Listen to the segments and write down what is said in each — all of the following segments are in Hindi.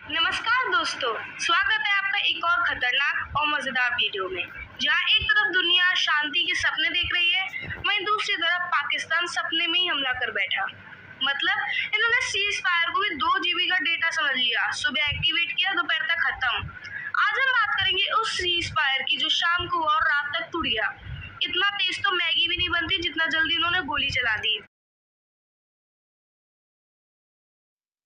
नमस्कार दोस्तों, स्वागत है आपका एक और खतरनाक और मजेदार वीडियो में। जहां एक तरफ दुनिया शांति के सपने देख रही है, वहीं दूसरी तरफ पाकिस्तान सपने में ही हमला कर बैठा। मतलब इन्होंने सीज फायर को भी 2 GB का डेटा समझ लिया, सुबह एक्टिवेट किया, दोपहर तक खत्म। आज हम बात करेंगे उस सीज फायर की जो शाम को हुआ और रात तक टूट गया। इतना तेज तो मैगी भी नहीं बनती जितना जल्दी इन्होंने गोली चला दी।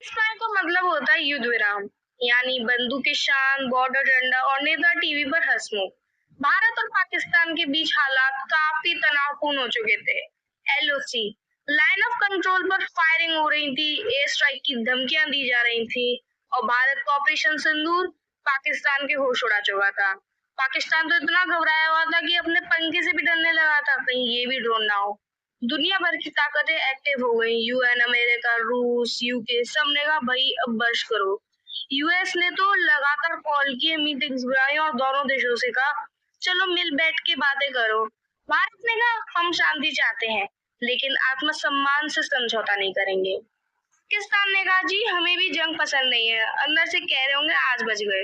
इसका तो मतलब होता है युद्ध विराम, यानी बंदूक के शान, बॉर्डर डंडा और नेता टीवी पर हंसमुख। भारत और पाकिस्तान के बीच हालात काफी तनावपूर्ण हो चुके थे। एलओसी लाइन ऑफ कंट्रोल पर फायरिंग हो रही थी, एयर स्ट्राइक की धमकियां दी जा रही थी और भारत का ऑपरेशन सिंदूर पाकिस्तान के होश उड़ा चुका था। पाकिस्तान तो इतना घबराया हुआ था कि अपने पंखे से भी डरने लगा था, कहीं ये भी ड्रोन ना हो। दुनिया भर की ताकतें एक्टिव हो गई। यूएन, अमेरिका, रूस, यूके सबने कहा भाई अब बर्श करो। यूएस ने तो लगातार कॉल किए, मीटिंग्स बुलाई और दोनों देशों से कहा चलो मिल बैठ के बातें करो। भारत ने कहा हम शांति चाहते हैं, लेकिन आत्मसम्मान से समझौता नहीं करेंगे। पाकिस्तान ने कहा जी हमें भी जंग पसंद नहीं है, अंदर से कह रहे होंगे आज बच गए।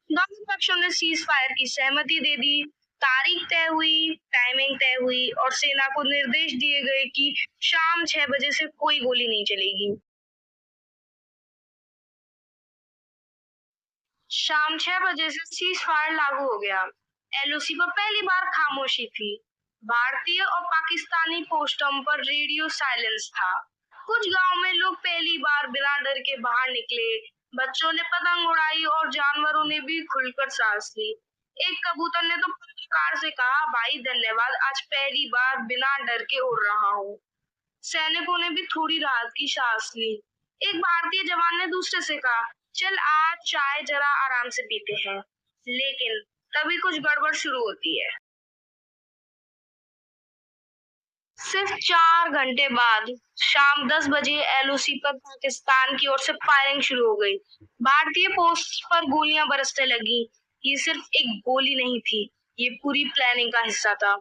दोनों पक्षों ने सीज फायर की सहमति दे दी। तारीख तय हुई, टाइमिंग तय हुई और सेना को निर्देश दिए गए कि शाम 6 बजे से कोई गोली नहीं चलेगी। शाम 6 बजे से सीज फायर लागू हो गया। एलओसी पर पहली बार खामोशी थी। भारतीय और पाकिस्तानी पोस्टों पर रेडियो साइलेंस था। कुछ गांव में लोग पहली बार बिना डर के बाहर निकले। बच्चों ने पतंग उड़ाई और जानवरों ने भी खुलकर सांस ली। एक कबूतर ने तो पत्रकार से कहा भाई धन्यवाद, आज पहली बार बिना डर के उड़ रहा हूँ। सैनिकों ने भी थोड़ी राहत की सांस ली। एक भारतीय जवान ने दूसरे से कहा चल आज चाय जरा आराम से पीते हैं। लेकिन तभी कुछ गड़बड़ शुरू होती है। सिर्फ 4 घंटे बाद शाम 10 बजे एलओसी पर पाकिस्तान की ओर से फायरिंग शुरू हो गई। भारतीय पोस्ट पर गोलियां बरसने लगी। ये सिर्फ एक गोली नहीं थी, ये पूरी प्लानिंग का हिस्सा था।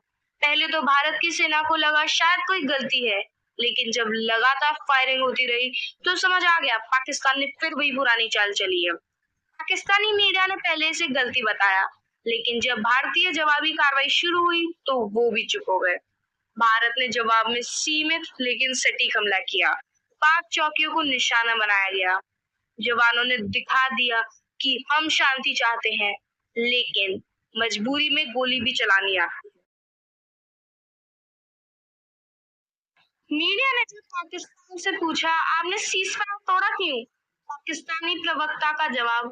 पहले तो भारत की सेना को लगा शायद कोई गलती है, लेकिन जब लगातार फायरिंग होती रही तो समझ आ गया पाकिस्तान ने फिर वही पुरानी चाल चली है। पाकिस्तानी मीडिया ने पहले से गलती बताया, लेकिन जब भारतीय जवाबी कार्रवाई शुरू हुई तो वो भी चुप हो गए। भारत ने जवाब में सीमित लेकिन सटीक हमला किया। पाक चौकियों को निशाना बनाया गया। जवानों ने दिखा दिया कि हम शांति चाहते हैं, लेकिन मजबूरी में गोली भी चलानी आती है। मीडिया ने जब पाकिस्तान से पूछा आपने सीजफायर तोड़ा क्यों, पाकिस्तानी प्रवक्ता का जवाब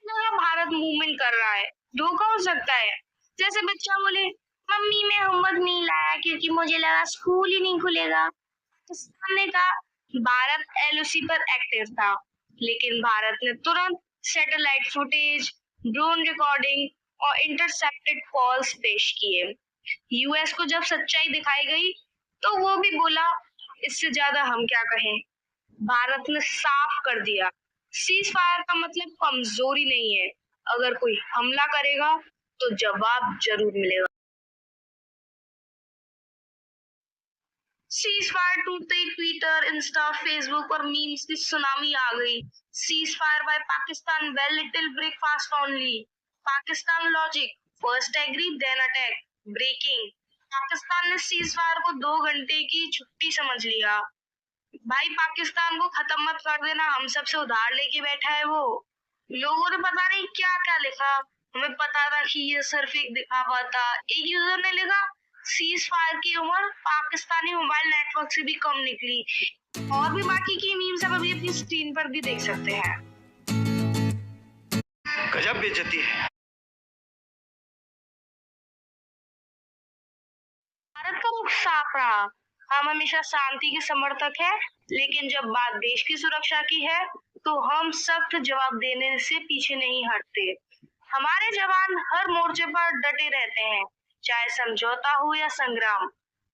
लगा भारत मूवमेंट कर रहा है, धोखा हो सकता है। जैसे बच्चा बोले मम्मी मैं होमवर्क नहीं लाया क्योंकि मुझे लगा स्कूल ही नहीं खुलेगा। पाकिस्तान ने कहा भारत एलओसी पर एक्टिव था, लेकिन भारत ने तुरंत सैटेलाइट फुटेज, ड्रोन रिकॉर्डिंग और इंटरसेप्टेड कॉल्स पेश किए। यूएस को जब सच्चाई दिखाई गई तो वो भी बोला इससे ज्यादा हम क्या कहें। भारत ने साफ कर दिया सीज फायर का मतलब कमजोरी नहीं है, अगर कोई हमला करेगा तो जवाब जरूर मिलेगा। सीज फायर टूटते ही ट्विटर, इंस्टा, फेसबुक और मीम्स की सुनामी आ गई। Cease fire by Pakistan, well little breakfast only. Pakistan logic, first agree then attack. Breaking, Pakistan ने सीज फायर को 2 घंटे की छुट्टी समझ लिया। भाई पाकिस्तान को खत्म मत कर देना, हम सबसे उधार लेके बैठा है वो। लोगों ने पता नहीं क्या क्या लिखा। हमें पता था कि ये सिर्फ एक दिखावा था। एक यूजर ने लिखा सीज फायर की उम्र पाकिस्तानी मोबाइल नेटवर्क से भी कम निकली। और भी बाकी की मीम्स आप अभी अपनी स्क्रीन पर भी देख सकते हैं। गजब बेइज्जती है। भारत का रुख साफ रहा, हम हमेशा शांति के समर्थक हैं, लेकिन जब बात देश की सुरक्षा की है तो हम सख्त जवाब देने से पीछे नहीं हटते। हमारे जवान हर मोर्चे पर डटे रहते हैं, चाहे समझौता हो या संग्राम।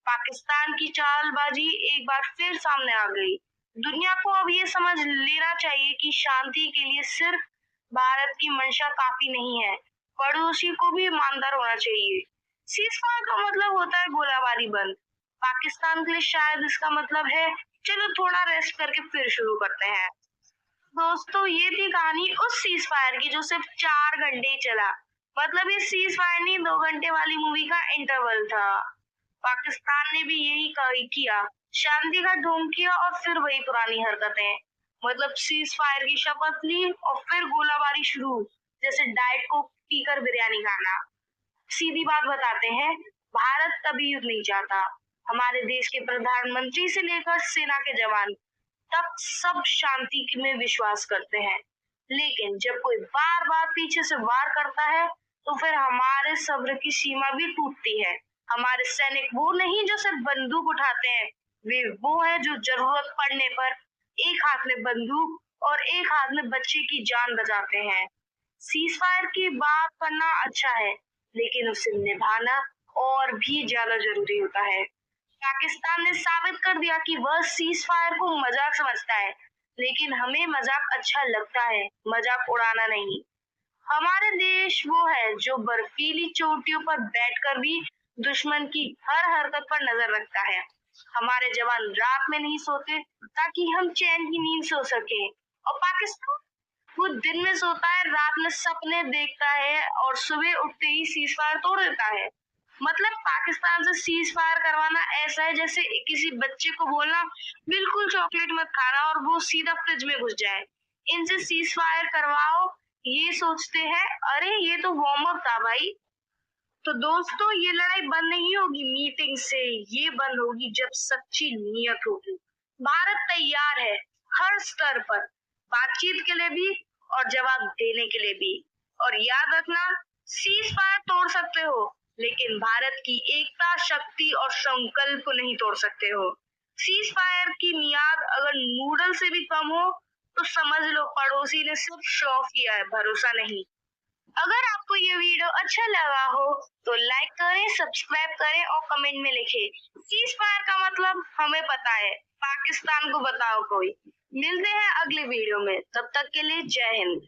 पाकिस्तान की चालबाजी एक बार फिर सामने आ गई। दुनिया को अब ये समझ लेना चाहिए कि शांति के लिए सिर्फ भारत की मंशा काफी नहीं है, पड़ोसी को भी ईमानदार होना चाहिए। सीजफायर का मतलब होता है गोलाबारी बंद। पाकिस्तान के लिए शायद इसका मतलब है चलो थोड़ा रेस्ट करके फिर शुरू करते हैं। दोस्तों ये थी कहानी उस सीज फायर की जो सिर्फ 4 घंटे ही चला। मतलब ये सीज फायर नहीं, 2 घंटे वाली मूवी का इंटरवल था। पाकिस्तान ने भी यही किया, शांति का ढोंग किया और फिर वही पुरानी हरकतें। मतलब सीज फायर की शपथ ली और फिर गोलाबारी शुरू, जैसे डाइट को पीकर बिरयानी खाना। सीधी बात बताते हैं, भारत कभी युद्ध नहीं चाहता। हमारे देश के प्रधानमंत्री से लेकर सेना के जवान तब सब शांति में विश्वास करते हैं। लेकिन जब कोई बार बार पीछे से वार करता है तो फिर हमारे सब्र की सीमा भी टूटती है। हमारे सैनिक वो नहीं जो सिर्फ बंदूक उठाते हैं, वे वो है जो जरूरत पड़ने पर एक हाथ में बंदूक और एक हाथ में बच्चे की जान बचाते हैं। सीज फायर की बात करना अच्छा है, लेकिन उसे निभाना और भी ज्यादा जरूरी होता है। पाकिस्तान ने साबित कर दिया कि वह सीज फायर को मजाक समझता है, लेकिन हमें मजाक अच्छा लगता है, मजाक उड़ाना नहीं। हमारे देश वो है जो बर्फीली चोटियों पर बैठकर भी दुश्मन की हर हरकत पर नजर रखता है। हमारे जवान रात में नहीं सोते ताकि हम चैन की नींद सो सके। और पाकिस्तान, वो दिन में सोता है, रात में सपने देखता है और सुबह उठते ही सीज फायर तोड़ देता है। मतलब पाकिस्तान से सीज फायर करवाना ऐसा है जैसे किसी बच्चे को बोलना बिल्कुल चॉकलेट मत खाना और वो सीधा फ्रिज में घुस जाए। इनसे सीज फायर करवाओ, ये सोचते हैं अरे ये तो वार्म अप था भाई। तो दोस्तों ये लड़ाई बंद नहीं होगी मीटिंग से, ये बंद होगी जब सच्ची नीयत होगी। भारत तैयार है हर स्तर पर, बातचीत के लिए भी और जवाब देने के लिए भी। और याद रखना, सीज फायर तोड़ सकते हो लेकिन भारत की एकता, शक्ति और संकल्प को नहीं तोड़ सकते हो। सीज फायर की मियाद अगर नूडल से भी कम हो तो समझ लो पड़ोसी ने सिर्फ शो ऑफ किया है, भरोसा नहीं। अगर आपको ये वीडियो अच्छा लगा हो तो लाइक करें, सब्सक्राइब करें और कमेंट में लिखें सीज फायर का मतलब हमें पता है, पाकिस्तान को बताओ कोई। मिलते हैं अगले वीडियो में, तब तक के लिए जय हिंद।